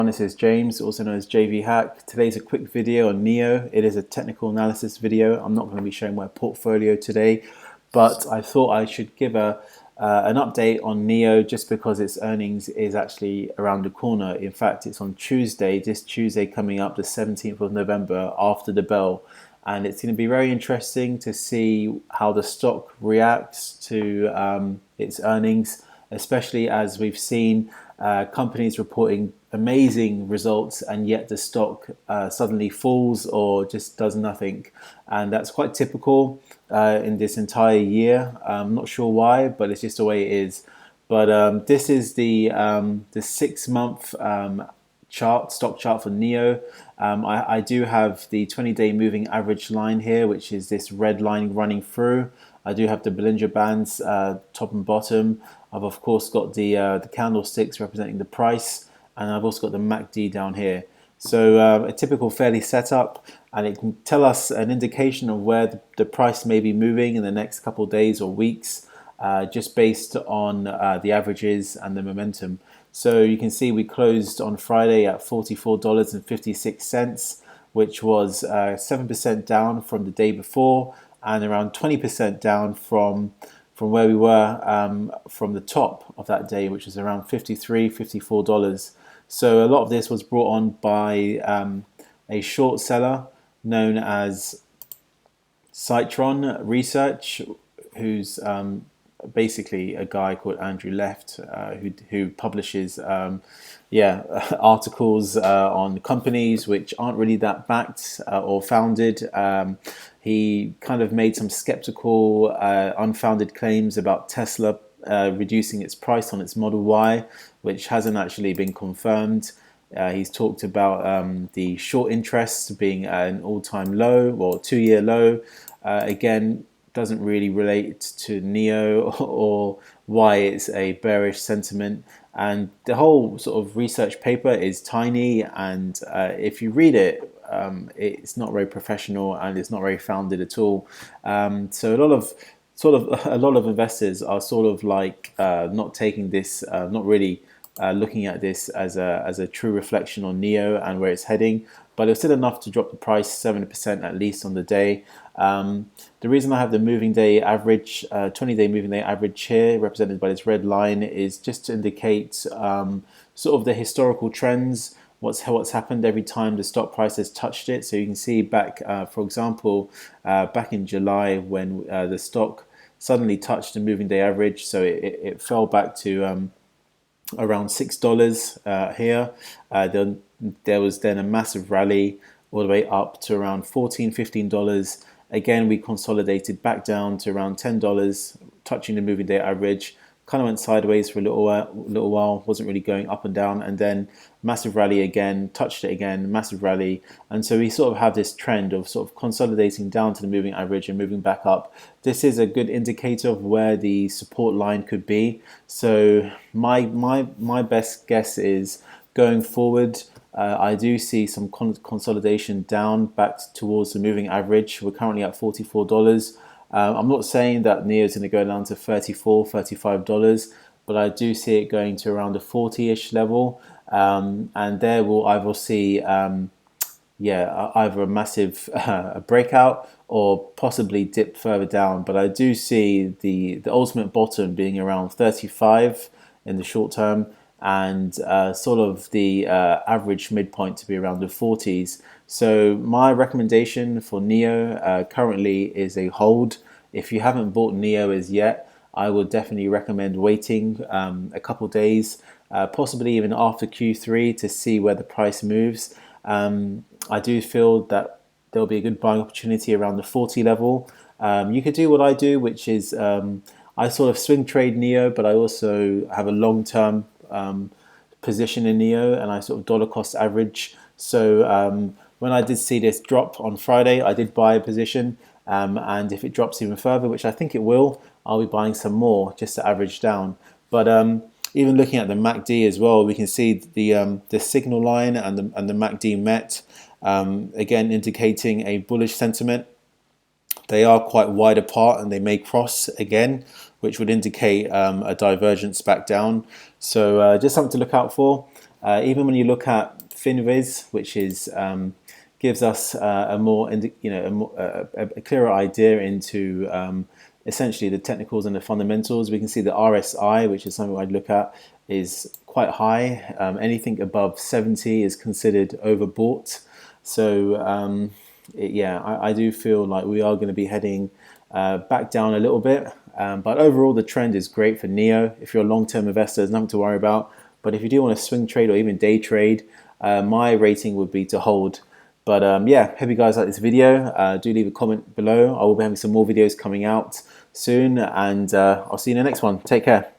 This is James, also known as JV Hack. Today's a quick video on NEO. It is a technical analysis video. I'm not going to be showing my portfolio today, but I thought I should give an update on NEO just because its earnings is actually around the corner. In fact, it's on Tuesday, this Tuesday coming up, the 17th of November, after the bell. And it's going to be very interesting to see how the stock reacts to its earnings, especially as we've seen companies reporting amazing results and yet the stock suddenly falls or just does nothing. And that's quite typical in this entire year. I'm not sure why, but it's just the way it is. But this is the 6-month stock chart for NEO. I do have the 20-day moving average line here, which is this red line running through. I do have the Bollinger Bands top and bottom. I've of course got the candlesticks representing the price, and I've also got the MACD down here. So a typical fairly setup, and it can tell us an indication of where the price may be moving in the next couple of days or weeks, just based on the averages and the momentum. So you can see we closed on Friday at $44.56, which was 7% down from the day before and around 20% down from where we were from the top of that day, which was around $53, $54. So a lot of this was brought on by a short seller known as Sightron Research, who's basically a guy called Andrew Left, who publishes articles on companies which aren't really that backed or founded. He kind of made some skeptical, unfounded claims about Tesla reducing its price on its Model Y, which hasn't actually been confirmed. He's talked about the short interest being an all-time low or 2-year low. Again, doesn't really relate to NEO or why it's a bearish sentiment. And the whole sort of research paper is tiny, and if you read it, it's not very professional and it's not very founded at all. So a lot of investors are sort of like not taking this, not really looking at this as a true reflection on NEO and where it's heading. But it's still enough to drop the price 7% at least on the day. The reason I have the moving day average, 20-day moving day average here, represented by this red line, is just to indicate sort of the historical trends, what's happened every time the stock price has touched it. So you can see back, for example, back in July when the stock suddenly touched the moving day average, so it fell back to around $6 here. Then there was then a massive rally all the way up to around $14, $15. Again, we consolidated back down to around $10, touching the moving day average. Kind of went sideways for a little while, wasn't really going up and down, and then massive rally again, touched it again, massive rally. And so we sort of have this trend of sort of consolidating down to the moving average and moving back up. This is a good indicator of where the support line could be. So my best guess is going forward, I do see some consolidation down back towards the moving average. We're currently at $44. I'm not saying that NEO is going to go down to $34, $35, but I do see it going to around the 40-ish level. And there will either see either a massive breakout or possibly dip further down. But I do see the ultimate bottom being around 35 in the short term, and sort of the average midpoint to be around the 40s. So my recommendation for NEO currently is a hold. If you haven't bought NEO as yet, I would definitely recommend waiting a couple days, possibly even after Q3, to see where the price moves. I do feel that there'll be a good buying opportunity around the 40 level. You could do what I do, which is I sort of swing trade NEO, but I also have a long-term position in NEO, and I sort of dollar cost average. So when I did see this drop on Friday, I did buy a position, and if it drops even further, which I think it will, I'll be buying some more just to average down. But even looking at the MACD as well, we can see the signal line and the MACD met, again indicating a bullish sentiment. They are quite wide apart and they may cross again, which would indicate a divergence back down. So just something to look out for. Even when you look at FinViz, which is gives us a more, a clearer idea into essentially the technicals and the fundamentals. We can see the RSI, which is something I'd look at, is quite high. Anything above 70 is considered overbought. So yeah, I do feel like we are going to be heading back down a little bit. But overall, the trend is great for NEO. If you're a long-term investor, there's nothing to worry about. But if you do want to swing trade or even day trade, my rating would be to hold. But yeah, hope you guys like this video. Do leave a comment below. I will be having some more videos coming out soon, and I'll see you in the next one. Take care.